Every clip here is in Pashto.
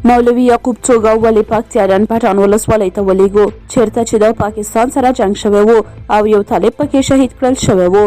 مولوي یعقوب څوګا ولې پاکستان پټان ولسوالۍ ته ولېږو چیرته چې د پاکستان سره جنگ شوی و او یو طالب پکې شهید کړل شوی و.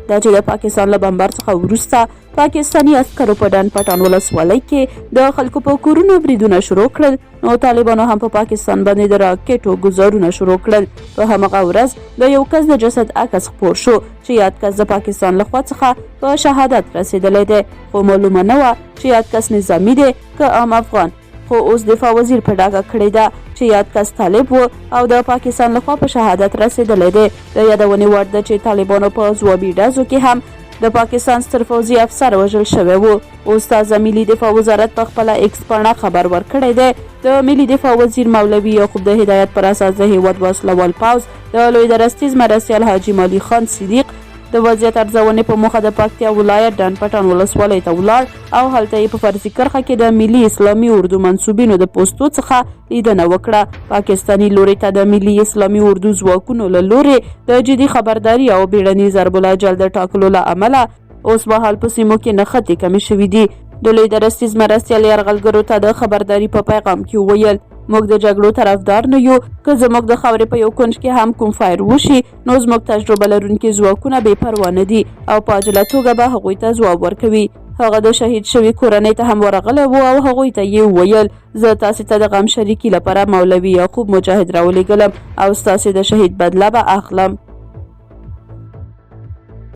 دا چې د پاکستان له بمبار څخه وروسته پاکستاني عسکرو په ډان پټان ولسوالۍ کې د خلکو په کورونو بریدونه شروع کړل نو طالبانو هم په پاکستان باندې د راکټو ګزارونه شروع کړل. په همغه ورځ د یو کس د جسد عکس خپور شو چې یاد کس د پاکستان لخوا څخه په شهادت رسیدلی دی خو معلومه نه وه چې یاد کس نظامي دی که عام افغان. خو اوس دفاع وزیر په ډاګه کړې ده چې یاد کس طالب و او د پاکستان لخوا په شهادت رسیدلی دی. د یادونې وړ ده چې طالبانو په ځوابي ډزو کې هم د پاکستان ستر پوځي افسر وژل شوی و. اوس تازه ملي دفاع وزارت په خپله ایکس پاڼه خبر ورکړی دی. د ملي دفاع وزیر مولوي یعقوب د هدایت پر اساس د هیواد وسلوال پوځ د لوی درستیز مرستیال حاجي مالي خان صدیق د وضعیت ارزونې په موخه د پکتیا ولایت ډان پټان ولسوالۍ ته ولاړ او هلته یې په فرضي کرښه کې د ملي اسلامي اردو منصوبینو د پوستو څخه لیدنه وکړه. پاکستاني لوري ته د ملي اسلامي اردو ځواکونو له لورې د جدي خبرداري او بیړني ضرب العجل د ټاکلو له امله اوس مهال په سیمو کې نښتې کمې شوي دي. د لوی درستیز مرستیال یرغلګرو ته د خبرداري په پیغام کې وویل موږ د جګړو طرفدار نه یو که زموږ د خاورې په یو کونج کې هم کوم فایر وشي نو زموږ تجربه لرونکي ځواکونه بې پروا نه دي او په عاجله توګه به هغوی ته ځواب ورکوي. هغه د شهید شوي کورنۍ ته هم ورغلی و او هغوی ته یې وویل زه تاسې ته د غم شریکي لپاره مولوي یعقوب مجاهد راولېږلم او ستاسې د شهید بدله به اخلم.